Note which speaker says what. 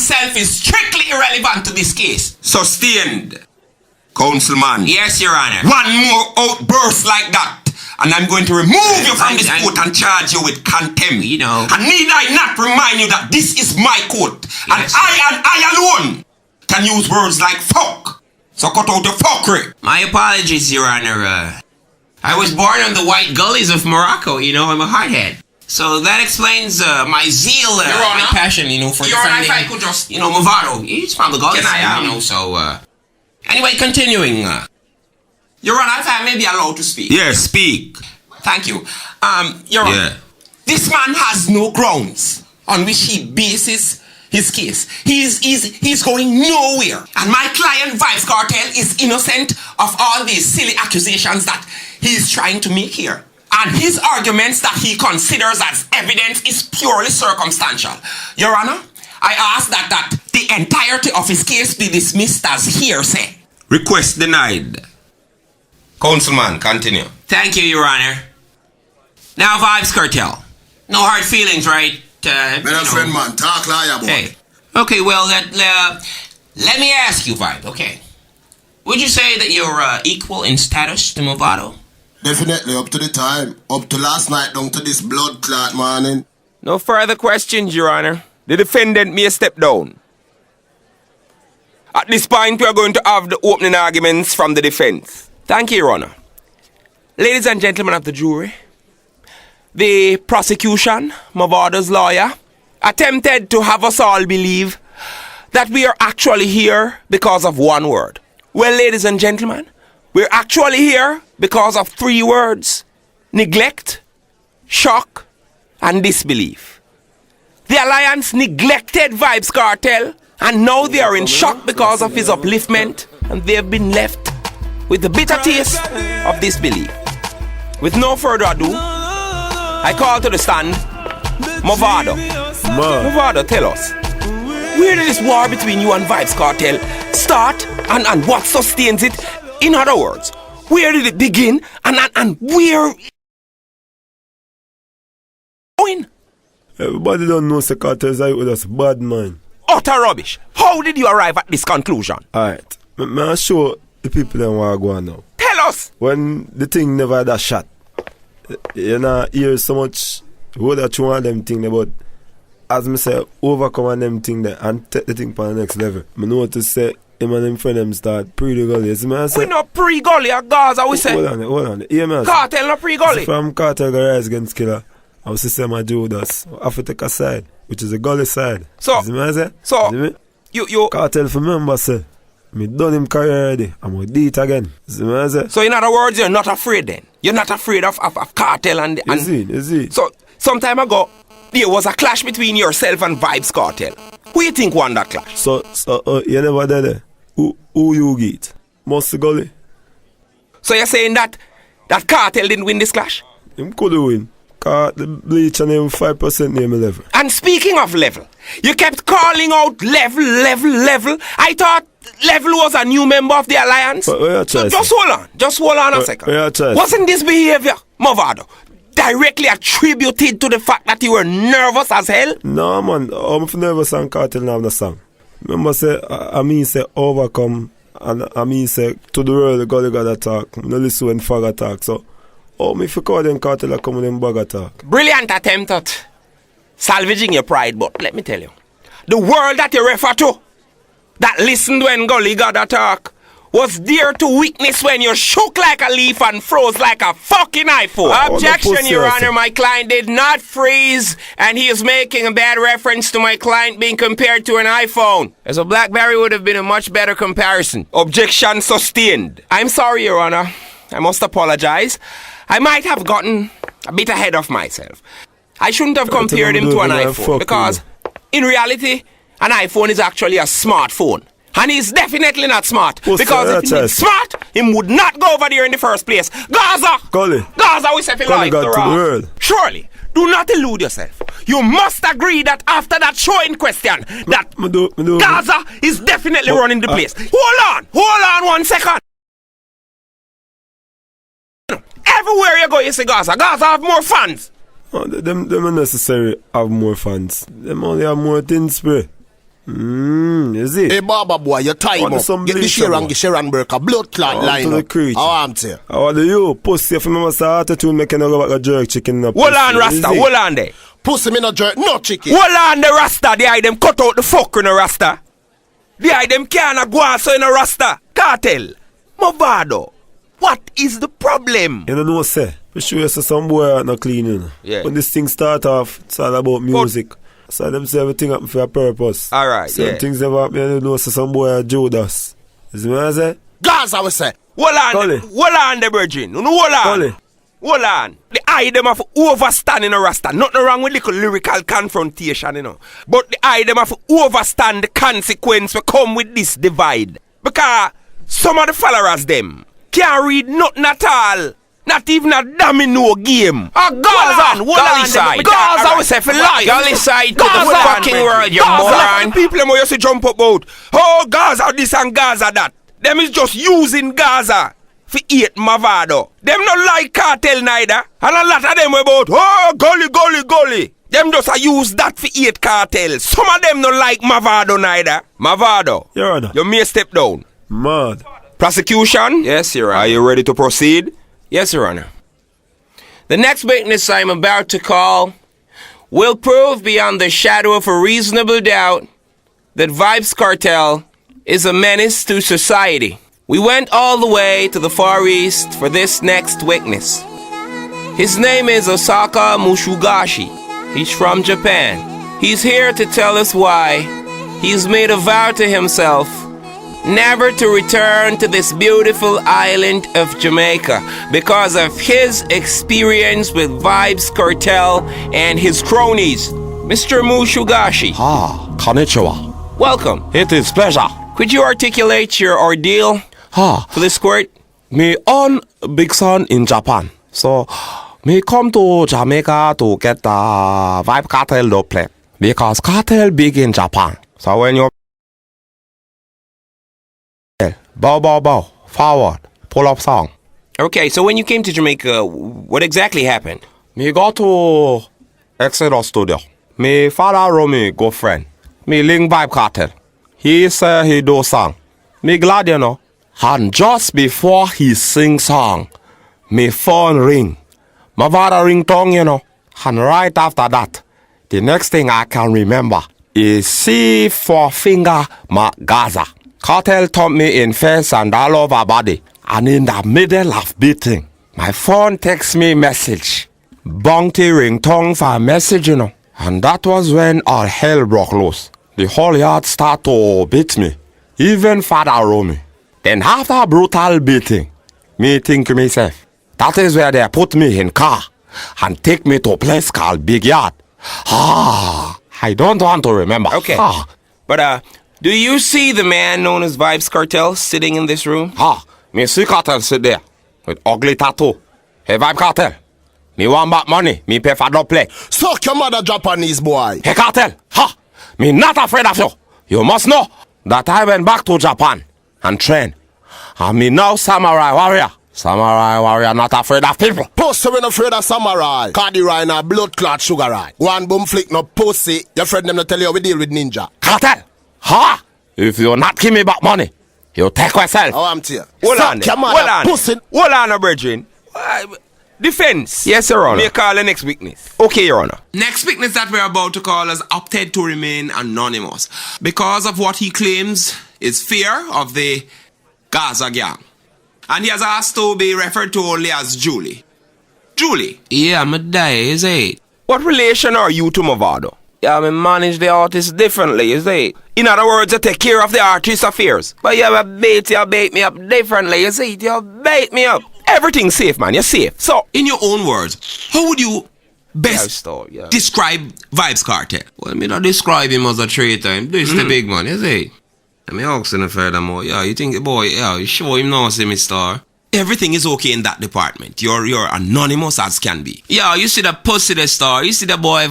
Speaker 1: self is strictly irrelevant to this case.
Speaker 2: Sustained. Councilman.
Speaker 1: Yes, Your Honor.
Speaker 2: One more outburst like that, and I'm going to remove you from this court and charge you with contempt.
Speaker 1: You know.
Speaker 2: And need I not remind you that this is my court,
Speaker 1: Yes.
Speaker 2: and I alone can use words like fuck. So cut out your fuckery.
Speaker 1: My apologies, Your Honor. I was born on the white gullies of Morocco, you know, I'm a hothead. So that explains my zeal, my passion, you know, for defending,
Speaker 2: if I could just...
Speaker 1: Movado. He's from the gullies, you know, so, Anyway, continuing.
Speaker 2: Your Honor, if I may be allowed to speak.
Speaker 1: Yes, speak.
Speaker 2: Thank you. Your Honor, this man has no grounds on which he bases his case. He's going nowhere. And my client, Vibes Kartel, is innocent of all these silly accusations that he's trying to make here. And his arguments that he considers as evidence is purely circumstantial. Your Honor, I ask that the entirety of his case be dismissed as hearsay.
Speaker 1: Request denied.
Speaker 2: Councilman, continue.
Speaker 1: Thank you, Your Honor. Now, Vibes Kartel. No hard feelings, right?
Speaker 3: Friend, man, talk liar, boy.
Speaker 1: Hey. Okay, well, let me ask you, Vibe, okay? Would you say that you're equal in status to Movado?
Speaker 3: Definitely, up to the time. Up to last night, down to this blood clot morning.
Speaker 4: No further questions, Your Honor. The defendant may step down. At this point, we are going to have the opening arguments from the defense. Thank you, Your Honor. Ladies and gentlemen of the jury, the prosecution, Movado's lawyer, attempted to have us all believe that we are actually here because of one word. Well, ladies and gentlemen, we're actually here because of 3 words: neglect, shock, and disbelief. The Alliance neglected Vibes Kartel, and now they are in shock because of his upliftment, and they have been left with the bitter taste of disbelief. With no further ado, I call to the stand Movado. Movado, tell us, where did this war between you and Vibes Kartel start, and what sustains it? In other words, where did it begin, and where... going?
Speaker 5: Everybody don't know Kartel's out with us, bad man.
Speaker 4: Utter rubbish. How did you arrive at this conclusion?
Speaker 5: Alright, may I show the people that want to go on now.
Speaker 4: Tell us!
Speaker 5: When the thing never had a shot, you know, hear so much what that you want them thing, but as me say, overcome on them thing there and take the thing to the next level. I know to say him and them friend them start pre-gully.
Speaker 4: We not pre-gully at Gaza, we say.
Speaker 5: Hold on. Hear me.
Speaker 4: Cartel not pre-gully.
Speaker 5: From Cartel go rise against Killer, I was say my Judas. I have to take a side, which is a gully side.
Speaker 4: So, you
Speaker 5: Cartel for member say, me done him career already. I'm going to do it again.
Speaker 4: So in other words, you're not afraid then? You're not afraid of Cartel and...
Speaker 5: Is it?
Speaker 4: So, some time ago, there was a clash between yourself and Vibes Kartel. Who you think won that clash?
Speaker 5: So you never did it. Who you get? Must Gully.
Speaker 4: So you're saying that Cartel didn't win this clash?
Speaker 5: Him could win. Cause the bleach and him 5% near my level.
Speaker 4: And speaking of level, you kept calling out level. I thought Level was a new member of the Alliance.
Speaker 5: So
Speaker 4: just hold on a second. Wasn't this behavior, Movado, directly attributed to the fact that you were nervous as hell?
Speaker 5: No, man. I'm nervous and Kartel now the song. Remember say, I mean say overcome, and I mean say to the world the God got attack. No listen when fog attack. So, me if you call them Kartel come in bug attack.
Speaker 4: Brilliant attempt at salvaging your pride, but let me tell you, the world that you refer to, that listened when Gully got attack, was there to witness when you shook like a leaf and froze like a fucking iPhone. Objection, Your Honor, my client did not freeze, and he is making a bad reference to my client being compared to an iPhone. As a BlackBerry would have been a much better comparison. Objection sustained. I'm sorry, Your Honor. I must apologize. I might have gotten a bit ahead of myself. I shouldn't have compared him to an iPhone, because in reality, an iPhone is actually a smartphone. And he's definitely not smart. Because if he was smart, he would not go over there in the first place. Gaza! Gaza, we say for life. Surely, do not elude yourself. You must agree that after that show in question, that Gaza is definitely running the place. Hold on 1 second. Everywhere you go, you see Gaza. Gaza have more fans.
Speaker 5: Them unnecessary have more fans. Them only have more thin spray. Is it?
Speaker 3: Hey, Baba boy, you time
Speaker 5: What
Speaker 3: up.
Speaker 5: is some
Speaker 3: Get the
Speaker 5: bleach,
Speaker 3: share
Speaker 5: boy?
Speaker 3: and the Sharon Burke, blood clot line
Speaker 5: To the
Speaker 3: up.
Speaker 5: creature.
Speaker 3: How I'm saying?
Speaker 5: How do you? Pussy, if you remember, say attitude making a go back a jerk chicken up.
Speaker 4: Hold on, Rasta, hold on there.
Speaker 3: Pussy me no jerk, no chicken.
Speaker 4: Hold on the Rasta, the eye them cut out the fuck in the Rasta. The eye them can't go on so in a Rasta. Kartel, Movado, what is the problem?
Speaker 5: You don't know, say. For sure, you say some boy are not clean, you know.
Speaker 4: Yeah.
Speaker 5: When this thing start off, it's all about music. So them say everything happen for a purpose.
Speaker 4: Alright,
Speaker 5: Some
Speaker 4: yeah.
Speaker 5: things never happen, you know, say some boy are Judas. You see what I say?
Speaker 3: Gaza we say.
Speaker 4: Hold on the virgin. No, hold on.
Speaker 5: Collie.
Speaker 4: Hold on. The eye them have overstand in a Rasta. Nothing wrong with little lyrical confrontation, you know. But the eye them have overstand the consequence will come with this divide. Because some of the followers them can't read nothing at all. Not even a domino game.
Speaker 1: Gaza, Gully side.
Speaker 4: Gaza we say for life.
Speaker 1: Gully side to the
Speaker 4: Gaza,
Speaker 1: fucking world, you
Speaker 4: Gaza,
Speaker 1: moron.
Speaker 4: the people them who used to jump about. Oh, Gaza this and Gaza that. Them is just using Gaza for eat Movado. Them not like Kartel neither. And a lot of them about, oh, gully. Them just a use that for eat Kartel. Some of them not like Movado neither. Movado,
Speaker 5: Your Honor.
Speaker 4: you may step down.
Speaker 5: Mad.
Speaker 4: Prosecution?
Speaker 1: Yes, Your Honor.
Speaker 4: Are you ready to proceed?
Speaker 1: Yes, Your Honor. The next witness I'm about to call will prove beyond the shadow of a reasonable doubt that Vibes Kartel is a menace to society. We went all the way to the Far East for this next witness. His name is Osaka Mushugashi. He's from Japan. He's here to tell us why he's made a vow to himself never to return to this beautiful island of Jamaica because of his experience with Vibes Kartel and his cronies. Mr. Mushugashi,
Speaker 2: Konnichiwa.
Speaker 1: welcome.
Speaker 2: It is pleasure.
Speaker 1: Could you articulate your ordeal for this court?
Speaker 2: Me own big son in Japan. So, me come to Jamaica to get the Vibe Kartel to play. Because Kartel big in Japan. So when you bow, forward, pull up song.
Speaker 1: Okay, so when you came to Jamaica, what exactly happened?
Speaker 2: Me go to Exodus studio. Me father wrote me good friend. Me link Vibe Kartel. He say he do song. Me glad you know. And just before he sing song, me phone ring. My father ring tongue, you know. And right after that, the next thing I can remember is see four finger my Gaza. Kartel thumped me in face and all over body. And in the middle of beating, my phone texts me message. Bounty ring tongue for a message, you know. And that was when all hell broke loose. The whole yard start to beat me. Even father wrote me. Then after brutal beating, me think to myself, that is where they put me in car and take me to a place called Big Yard. I don't want to remember.
Speaker 1: Okay. But, do you see the man known as Vibes Kartel sitting in this room?
Speaker 2: Me see Kartel sit there with ugly tattoo. Hey, Vibe Kartel, me want back money. Me pay for no play.
Speaker 3: Suck your mother Japanese boy.
Speaker 2: Hey, Kartel, me not afraid of you. You must know that I went back to Japan and train. And me now samurai warrior. Samurai warrior not afraid of people.
Speaker 3: Pussy we no afraid of samurai. Cardi ride na blood clot sugar ride. One boom flick no pussy. Your friend them no tell you we deal with ninja.
Speaker 2: Kartel, if you not give me back money, you take yourself.
Speaker 3: How I'm here.
Speaker 4: Hold on,
Speaker 3: Suck your
Speaker 4: hold
Speaker 3: mother
Speaker 4: on,
Speaker 3: pussy.
Speaker 4: hold on, Virgin. Defense.
Speaker 1: Yes, Your Honor.
Speaker 4: May call the next witness.
Speaker 1: Okay, Your Honor.
Speaker 2: Next witness that we're about to call has opted to remain anonymous because of what he claims is fear of the Gaza gang. And he has asked to be referred to only as Julie. Julie.
Speaker 1: Yeah, me die, is it?
Speaker 4: What relation are you to Movado?
Speaker 1: Yeah, me manage the artist differently, is it?
Speaker 4: In other words, you take care of the artist's affairs.
Speaker 1: But you bait me up differently, you see? You bait me up.
Speaker 4: Everything's safe, man. You're safe. So,
Speaker 2: In your own words, how would you best
Speaker 1: Yeah.
Speaker 2: describe Vibes Kartel?
Speaker 1: Well, me not describe him as a traitor. Him this the big man, you see? I mean, asking him furthermore, yeah, you think the boy, yeah, you show him now, see me star.
Speaker 2: Everything is okay in that department. You're anonymous as can be.
Speaker 1: Yeah, you see the pussy the star, you see the boy